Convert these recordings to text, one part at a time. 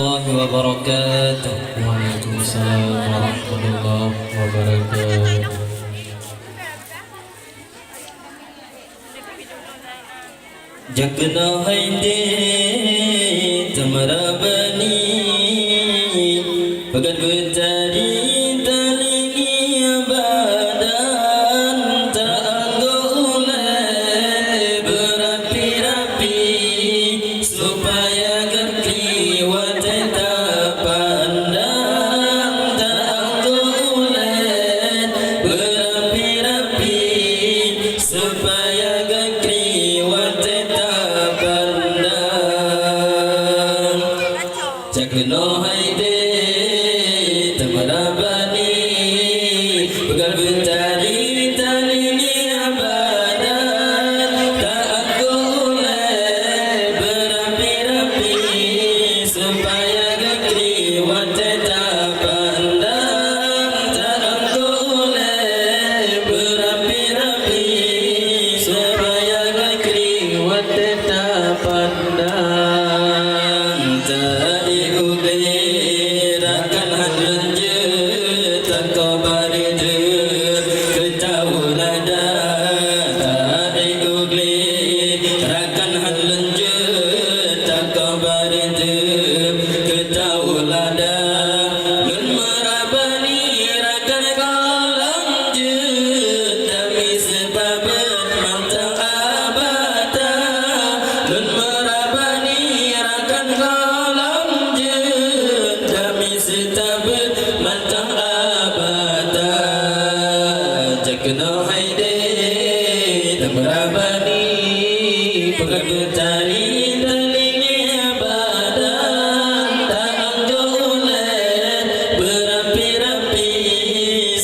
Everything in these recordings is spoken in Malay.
الله وبركاته. Waalaikumsalam warahmatullahi wabarakatuh. जगना है दे तुम्हारा बनी भगत बेचारी तलगी badan teranggulan berapi-rapi supaya kekliwat tetap pandang teranggulan berapi-rapi supaya kekliwat tetap pandang jagno haide tamara bani bukan bencari talinya badan tak goleh berapi-rapi supaya kekliwat tetap pandang tak goleh berapi-rapi supaya kekliwat tetap pandang tak diulirakan lanjut tak kabar Kena haide temrabani pekerjaan talinya badan tak anggulan berapi-rapi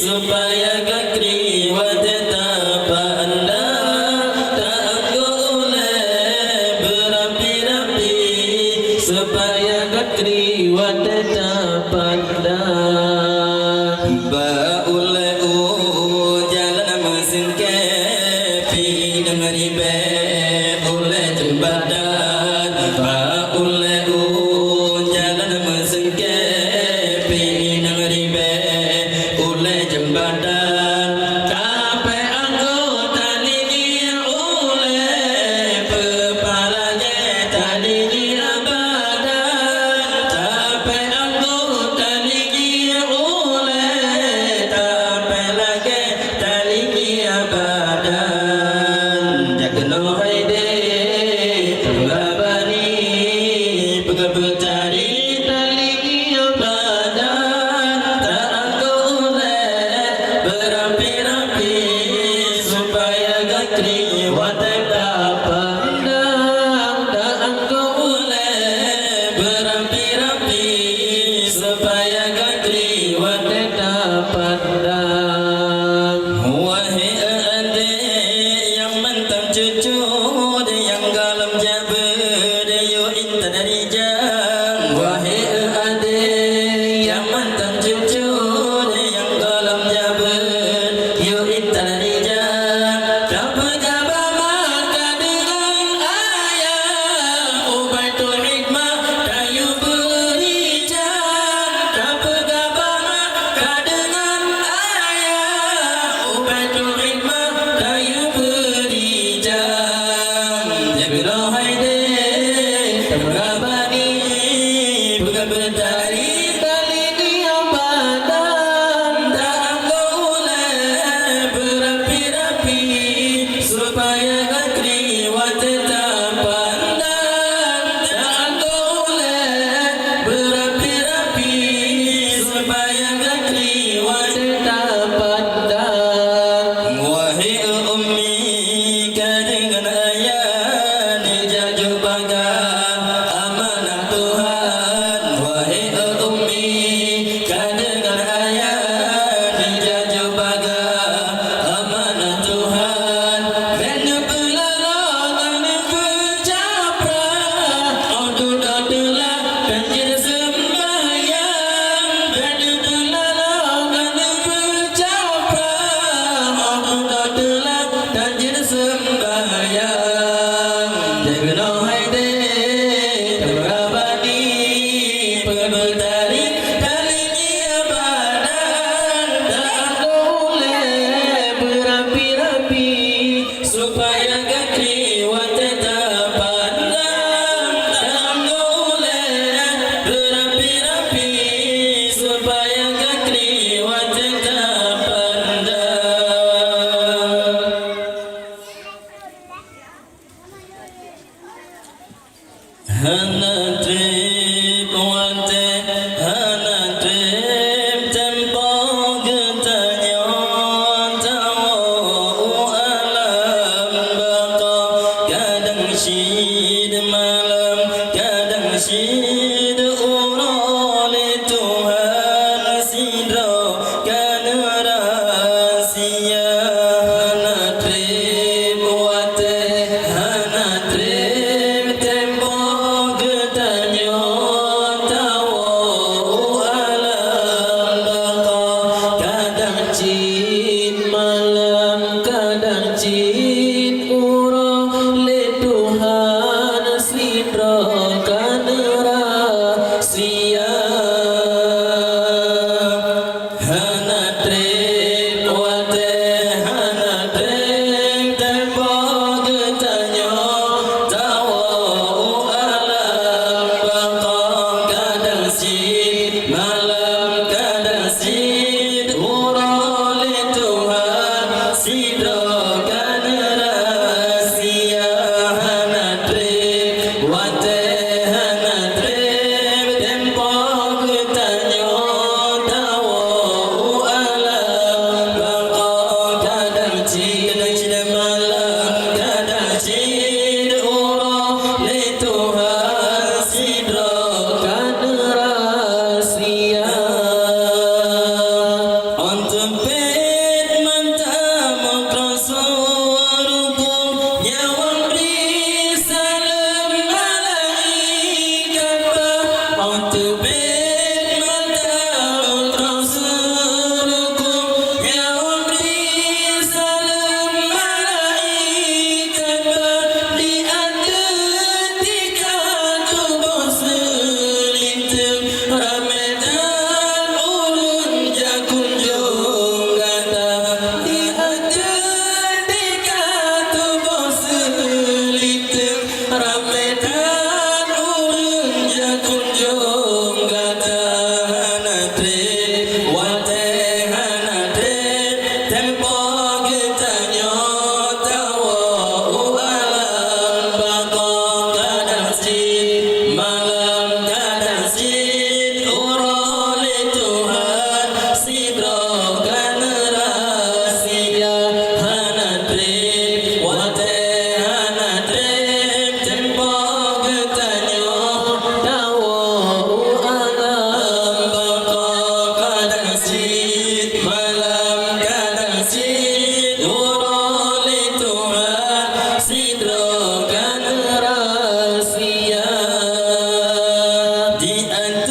supaya kekliwat tetap pandang tak anggulan berapi-rapi supaya kekliwat tetap pandang baule Wahai Di antara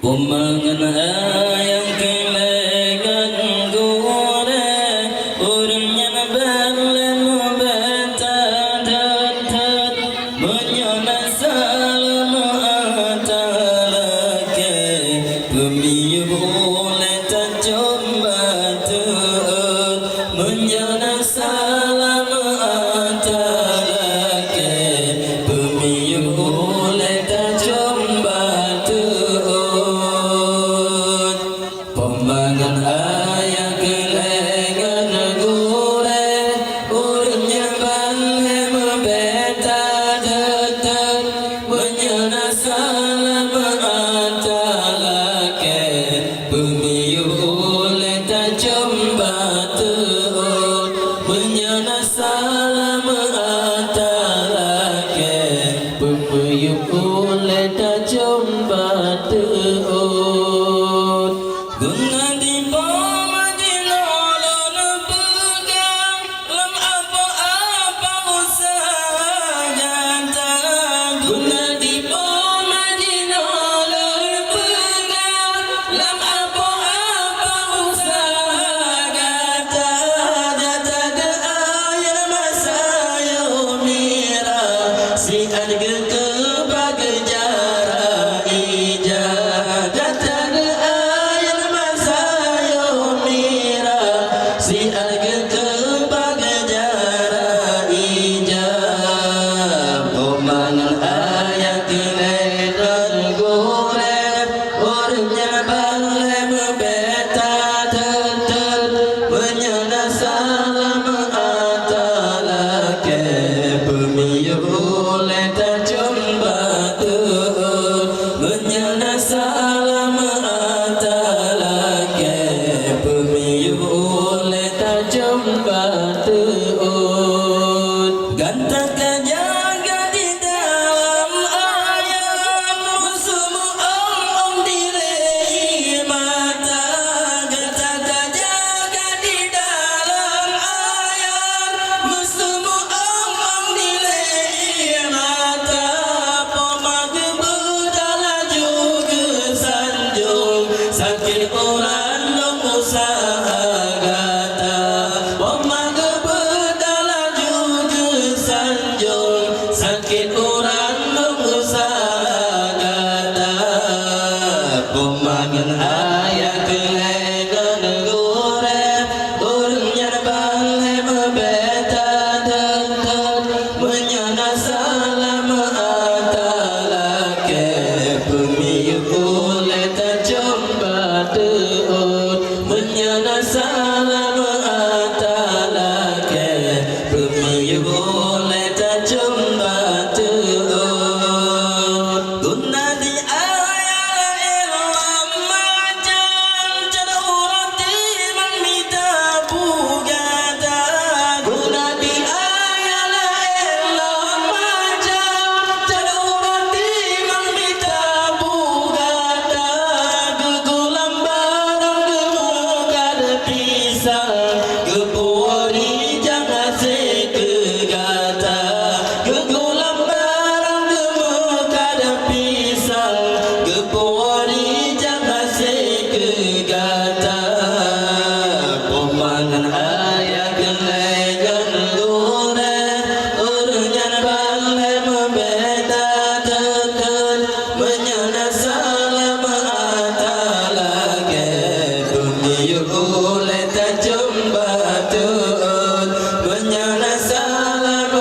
Pemangan ayam kelengan gore urungnya belem betadat menyana salam atalake pemiyu boleh tak coba tut menyana salam atalake pemiyu boleh tak coba Pembangan ayah kelengan gore urnya balem beta detet menyana salam atalake pemiyu oleh tak coba teut menyana salam atalake pemiyu oleh tak coba teut guna di bawah di nolong pegang lam apa-apa usaha nyata guna di bawah di nolong pegang lam apa-apa usaha nyata nyata de ayat masa yo mira si arga ke bagai jara ijah nyata de si arga ke bagai jara ijab pemangan ayat kelengan gore orangnya balem beta tetet menyana salam atalake pemiyu oleh tak coba teut menyana salam atalake pemiyu oleh tak coba teut gantang jaga di dalam ayam semua om diri mata gantang jaga di dalam ayam semua om diri mata pemagi budala juga sanjung sakit orang dong usaha gata pemaga bedala juga sanjung sakit orang dong usaha gata pemangan ayah kelengan gore urungnya balem beta detet menyana salam atalake pemiyu oleh tak coba teut menyana salam atalake pemiyu oleh tak coba teut guna di ayat elam macam cara orang timan minta bugada guna di ayat elam macam cara orang timan minta bugada gegulam barang gemukad pisang gebuari jangan sekegata gegulam barang gemukad pisang gebuari jangan sekegata pemangan ayah kelengan gore urunyan balem beta detet menyana salam atalake pemiyu oleh tak coba teut menyana salam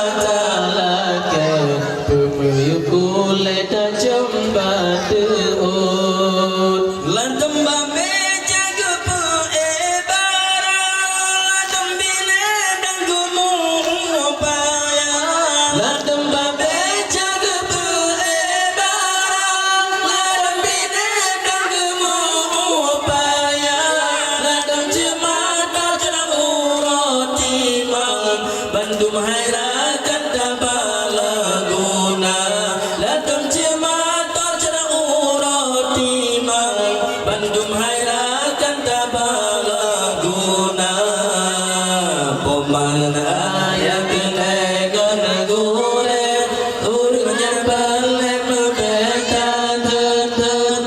atalake pemiyu oleh tak coba teut lantam meja gepe barang lantam bine dan gumung paya lantam meja gepe barang lantam bine dan gumung paya lantam cemata cerang urut timang bandum hairakan tabala guna lantam cemata cerang urut timang bandum hairakan tabala guna pemangan ayah kelengan gore urungnya balem beta tetet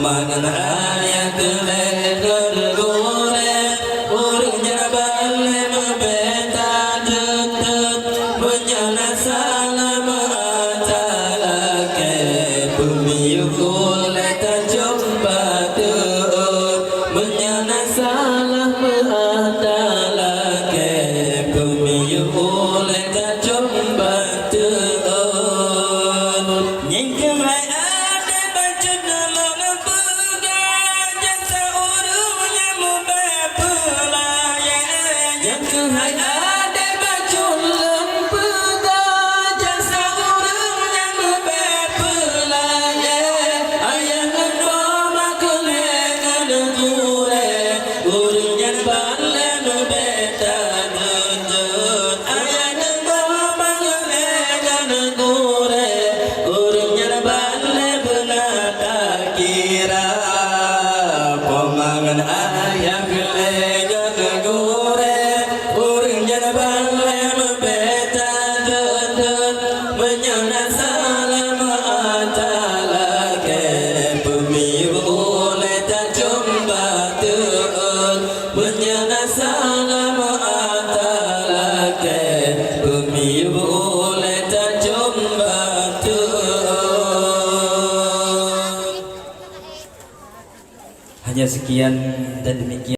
pemangan ayat leher gore urungnya bale membeta detet menyana salam atala ke bumi yukule tajumpa tuut menyana salam atala ke bumi yukule tajumpa tuut nyingkem hai ade baca dalam pegang jasa urungnya mubepulaya nyingkem hai ade baca dalam pegang jasa urungnya mubepulaya ayah ngedoma kelengan gure urungnya bale mubeta dudut ayah ngedoma kelengan gure urungnya bale benata kira pemangan ayah kelengan gure urungnya bale membeta dudut menyana salam atala ke bumi boleh tak jumpa tuut menyana salam atala ke bumi boleh tak jumpa tuut. Hanya sekian dan demikian.